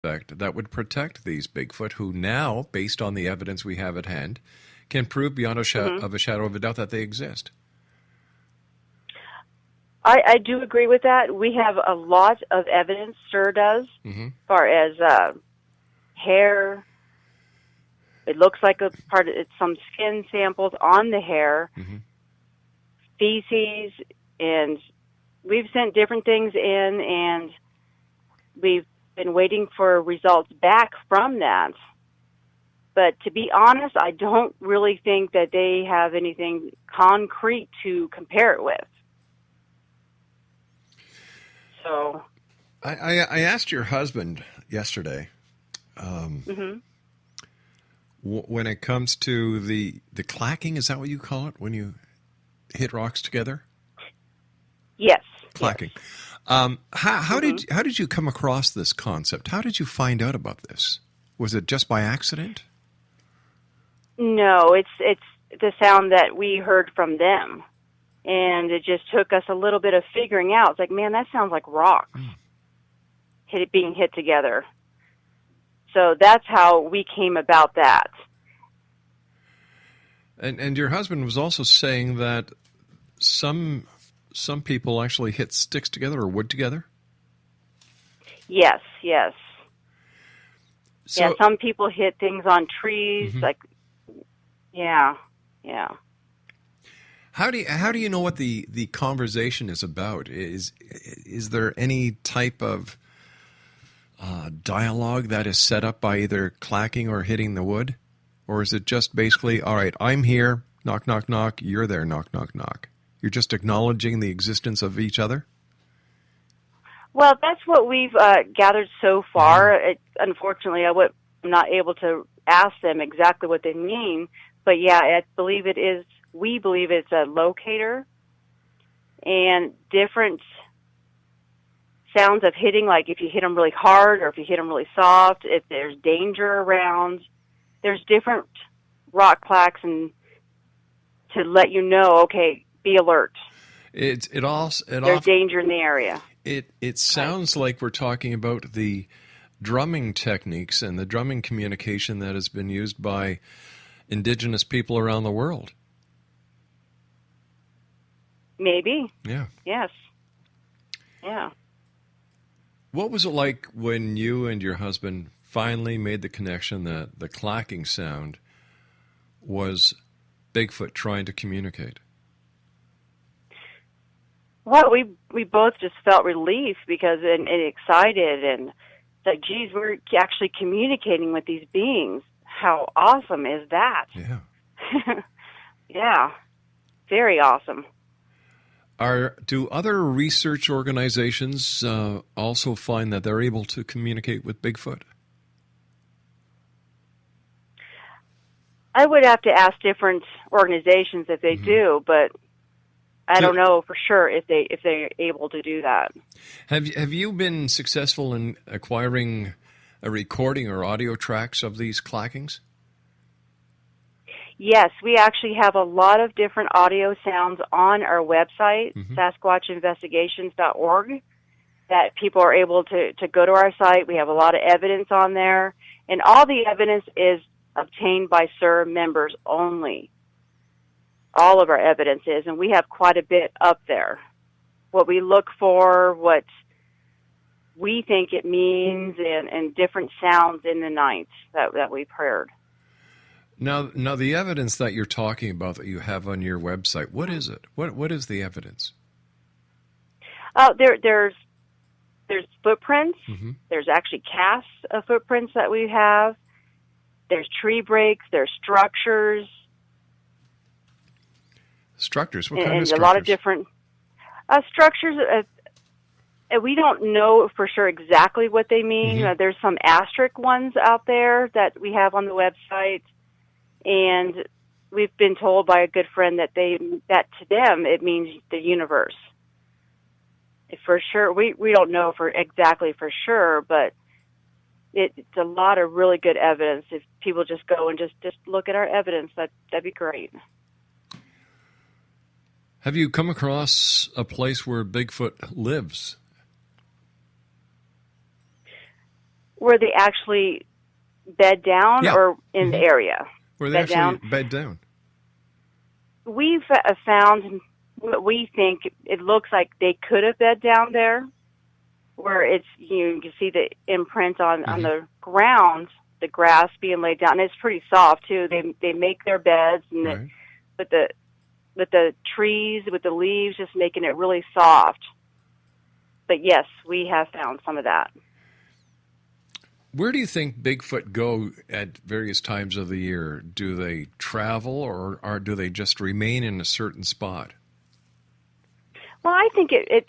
that would protect these Bigfoot who now, based on the evidence we have at hand, can prove beyond a shadow of a doubt that they exist. I do agree with that. We have a lot of evidence, SIR does, as far as hair. It looks like it's some skin samples on the hair, feces, and we've sent different things in, and we've been waiting for results back from that. But to be honest, I don't really think that they have anything concrete to compare it with. So, I asked your husband yesterday, when it comes to the clacking, is that what you call it when you hit rocks together? Yes. Clacking. Yes. How did you come across this concept? How did you find out about this? Was it just by accident? No, it's the sound that we heard from them. And it just took us a little bit of figuring out. It's like, man, that sounds like rocks being hit together. So that's how we came about that. And your husband was also saying that some people actually hit sticks together or wood together? Yes. So, yeah, some people hit things on trees, yeah. How do you know what the conversation is about? Is there any type of dialogue that is set up by either clacking or hitting the wood? Or is it just basically, all right, I'm here, knock, knock, knock, you're there, knock, knock, knock? You're just acknowledging the existence of each other? Well, that's what we've gathered so far. Unfortunately, I'm not able to ask them exactly what they mean. But yeah, we believe it's a locator, and different sounds of hitting, like if you hit them really hard or if you hit them really soft, if there's danger around. There's different rock clacks and to let you know, okay, be alert. There's danger in the area. It sounds like we're talking about the drumming techniques and the drumming communication that has been used by indigenous people around the world. Maybe. Yeah. Yes. Yeah. What was it like when you and your husband finally made the connection that the clacking sound was Bigfoot trying to communicate? Well, we both just felt relief because and excited, and like, geez, we're actually communicating with these beings. How awesome is that? Yeah. Yeah. Very awesome. Do other research organizations also find that they're able to communicate with Bigfoot? I would have to ask different organizations if they do, but I don't know for sure if they're able to do that. Have you been successful in acquiring a recording or audio tracks of these clackings? Yes, we actually have a lot of different audio sounds on our website, sasquatchinvestigations.org, that people are able to go to our site. We have a lot of evidence on there, and all the evidence is obtained by SIR members only. All of our evidence is, and we have quite a bit up there. What we look for, what we think it means, and different sounds in the night that we've heard. Now, the evidence that you're talking about that you have on your website, what is it? What is the evidence? There's footprints. There's actually casts of footprints that we have. There's tree breaks. There's structures. Structures? What kind of and structures? A lot of different structures. We don't know for sure exactly what they mean. There's some asterisk ones out there that we have on the website, and we've been told by a good friend that to them it means the universe. For sure, we don't know for sure, but it's a lot of really good evidence. If people just go and just look at our evidence, that'd be great. Have you come across a place where Bigfoot lives? where they actually bed down Yeah. or in the area? Where they Bed down. actually bed down. We've found what we think it looks like they could have bed down there, where it's you can see the imprint on the ground, the grass being laid down. And it's pretty soft too. They make their beds and Right. with the trees, with the leaves, just making it really soft. But yes, we have found some of that. Where do you think Bigfoot go at various times of the year? Do they travel or do they just remain in a certain spot? Well, I think it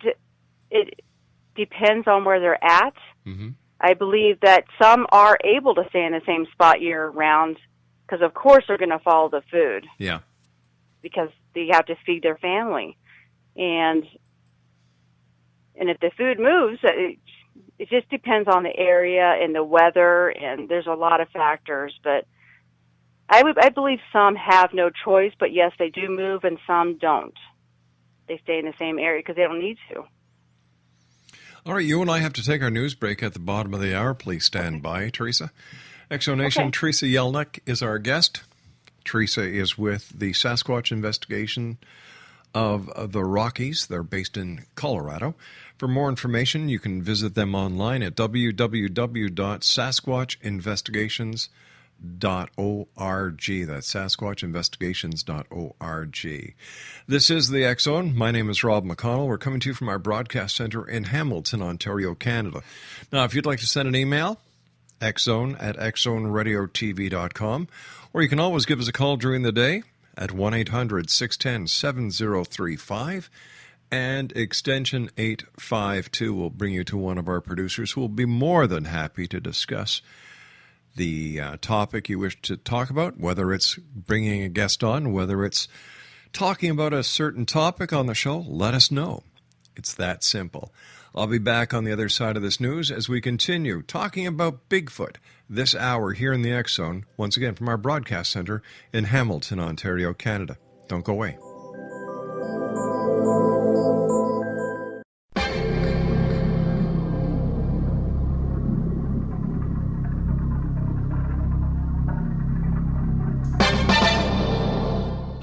depends on where they're at. Mm-hmm. I believe that some are able to stay in the same spot year round because, of course, they're going to follow the food. Yeah. Because they have to feed their family, and if the food moves, it just depends on the area and the weather, and there's a lot of factors. But I believe some have no choice, but yes, they do move, and some don't. They stay in the same area because they don't need to. All right, you and I have to take our news break at the bottom of the hour. Please stand by, Theresa. Exonation, Okay. Theresa Yelek is our guest. Theresa is with the Sasquatch investigation of the Rockies. They're based in Colorado. For more information, you can visit them online at www.sasquatchinvestigations.org. That's sasquatchinvestigations.org. This is the X Zone. My name is Rob McConnell. We're coming to you from our broadcast center in Hamilton, Ontario, Canada. Now, if you'd like to send an email, xzone@xzoneradiotv.com, or you can always give us a call during the day at 1-800-610-7035, and extension 852 will bring you to one of our producers who will be more than happy to discuss the topic you wish to talk about, whether it's bringing a guest on, whether it's talking about a certain topic on the show. Let us know. It's that simple. I'll be back on the other side of this news as we continue talking about Bigfoot this hour here in the X Zone, once again from our broadcast center in Hamilton, Ontario, Canada. Don't go away.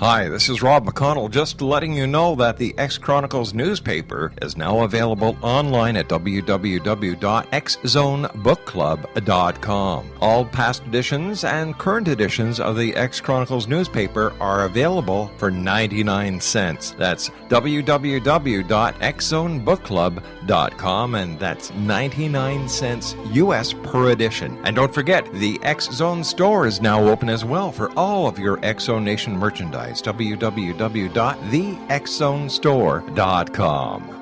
Hi, this is Rob McConnell, just letting you know that the X Chronicles newspaper is now available online at www.xzonebookclub.com. All past editions and current editions of the X Chronicles newspaper are available for 99 cents. That's www.xzonebookclub.com, and that's 99 cents U.S. per edition. And don't forget, the X Zone store is now open as well for all of your X Zone Nation merchandise. www.thexzonestore.com.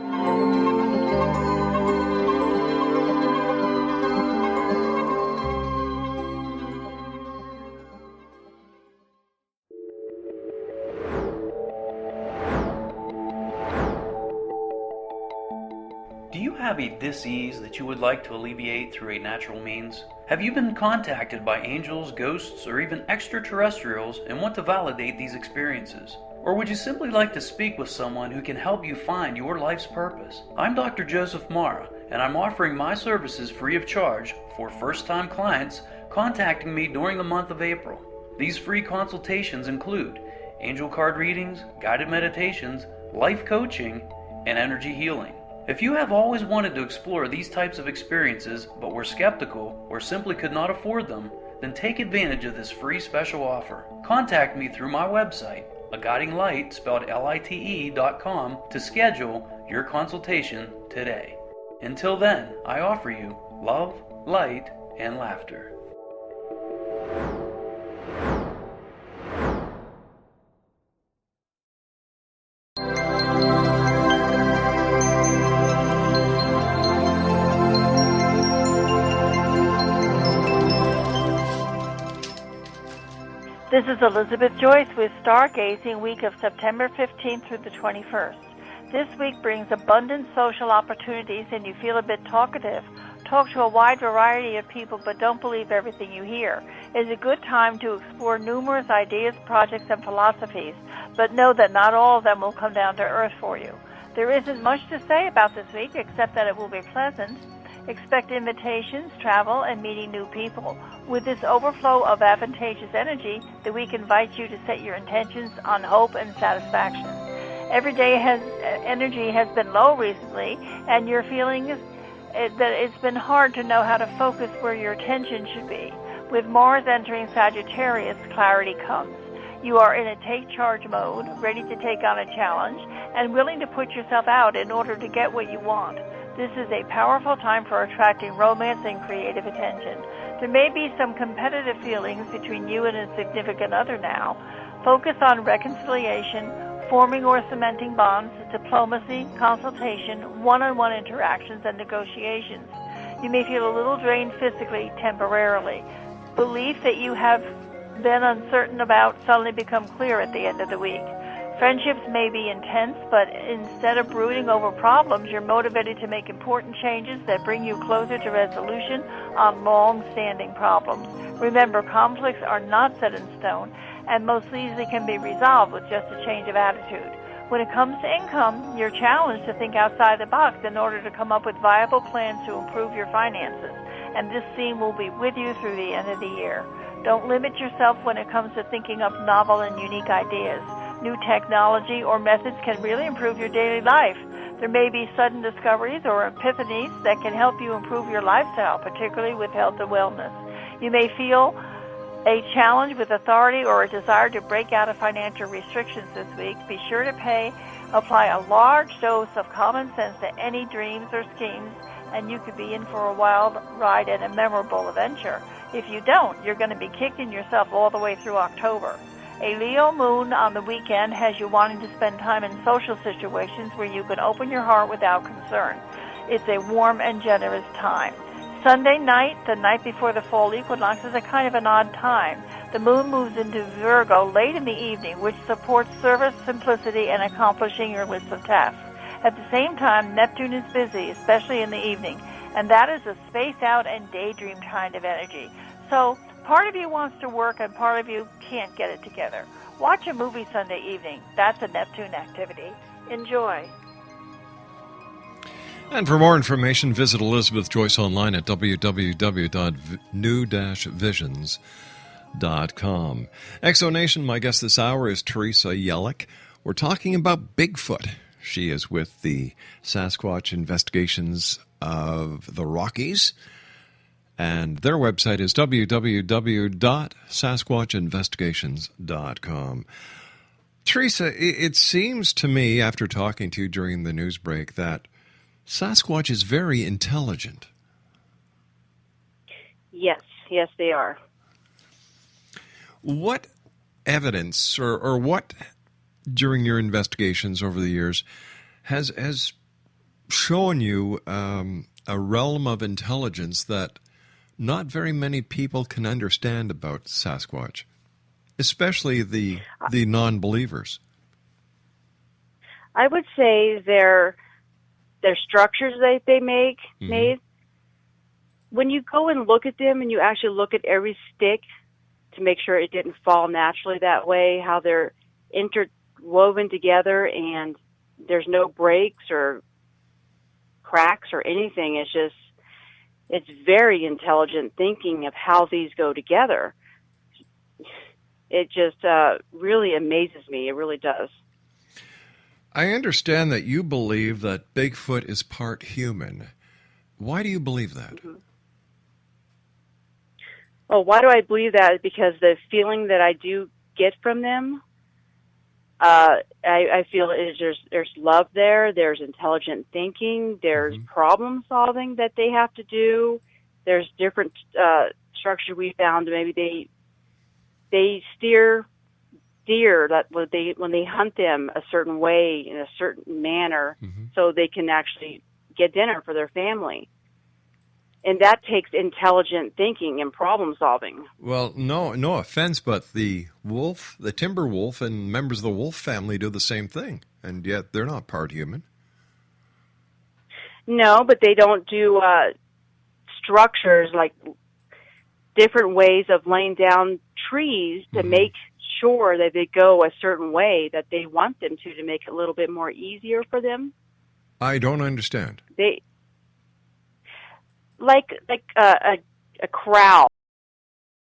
Do you have a dis-ease that you would like to alleviate through a natural means? Have you been contacted by angels, ghosts, or even extraterrestrials and want to validate these experiences? Or would you simply like to speak with someone who can help you find your life's purpose? I'm Dr. Joseph Mara, and I'm offering my services free of charge for first-time clients contacting me during the month of April. These free consultations include angel card readings, guided meditations, life coaching, and energy healing. If you have always wanted to explore these types of experiences but were skeptical or simply could not afford them, then take advantage of this free special offer. Contact me through my website, aguidinglight, spelled LITE.com, to schedule your consultation today. Until then, I offer you love, light, and laughter. This is Elizabeth Joyce with Stargazing week of September 15th through the 21st. This week brings abundant social opportunities and you feel a bit talkative. Talk to a wide variety of people but don't believe everything you hear. It's a good time to explore numerous ideas, projects, and philosophies, but know that not all of them will come down to earth for you. There isn't much to say about this week except that it will be pleasant. Expect invitations, travel, and meeting new people. With this overflow of advantageous energy, the week invites you to set your intentions on hope and satisfaction. Every day energy has been low recently, and you're feeling that it's been hard to know how to focus where your attention should be. With Mars entering Sagittarius, clarity comes. You are in a take-charge mode, ready to take on a challenge, and willing to put yourself out in order to get what you want. This is a powerful time for attracting romance and creative attention. There may be some competitive feelings between you and a significant other now. Focus on reconciliation, forming or cementing bonds, diplomacy, consultation, one-on-one interactions, and negotiations. You may feel a little drained physically temporarily. Belief that you have been uncertain about suddenly become clear at the end of the week. Friendships may be intense, but instead of brooding over problems, you're motivated to make important changes that bring you closer to resolution on long-standing problems. Remember, conflicts are not set in stone, and most easily can be resolved with just a change of attitude. When it comes to income, you're challenged to think outside the box in order to come up with viable plans to improve your finances, and this theme will be with you through the end of the year. Don't limit yourself when it comes to thinking up novel and unique ideas. New technology or methods can really improve your daily life. There may be sudden discoveries or epiphanies that can help you improve your lifestyle, particularly with health and wellness. You may feel a challenge with authority or a desire to break out of financial restrictions this week. Be sure to apply a large dose of common sense to any dreams or schemes, and you could be in for a wild ride and a memorable adventure. If you don't, you're going to be kicking yourself all the way through October. A Leo moon on the weekend has you wanting to spend time in social situations where you can open your heart without concern. It's a warm and generous time. Sunday night, the night before the fall equinox, is a kind of an odd time. The moon moves into Virgo late in the evening, which supports service, simplicity, and accomplishing your list of tasks. At the same time, Neptune is busy, especially in the evening, and that is a space-out and daydream kind of energy. So part of you wants to work and part of you can't get it together. Watch a movie Sunday evening. That's a Neptune activity. Enjoy. And for more information, visit Elizabeth Joyce online at www.new-visions.com. Exonation, my guest this hour is Theresa Yelek. We're talking about Bigfoot. She is with the Sasquatch Investigations of the Rockies, and their website is www.sasquatchinvestigations.com. Theresa, it seems to me, after talking to you during the news break, that Sasquatch is very intelligent. Yes, they are. What evidence or what, during your investigations over the years, has shown you a realm of intelligence that not very many people can understand about Sasquatch, especially the non-believers? I would say their structures that they made. When you go and look at them and you actually look at every stick to make sure it didn't fall naturally that way, how they're interwoven together and there's no breaks or cracks or anything. It's very intelligent thinking of how these go together. It just really amazes me. It really does. I understand that you believe that Bigfoot is part human. Why do you believe that? Mm-hmm. Well, why do I believe that? Because the feeling that I do get from them, I feel there's love there, there's intelligent thinking, there's problem solving that they have to do, there's different structure we found. Maybe they steer deer that when they hunt them a certain way in a certain manner, so they can actually get dinner for their family. And that takes intelligent thinking and problem solving. Well, no offense, but the wolf, the timber wolf, and members of the wolf family do the same thing, and yet they're not part human. No, but they don't do structures like different ways of laying down trees to make sure that they go a certain way that they want them to make it a little bit more easier for them. I don't understand. like a crowd.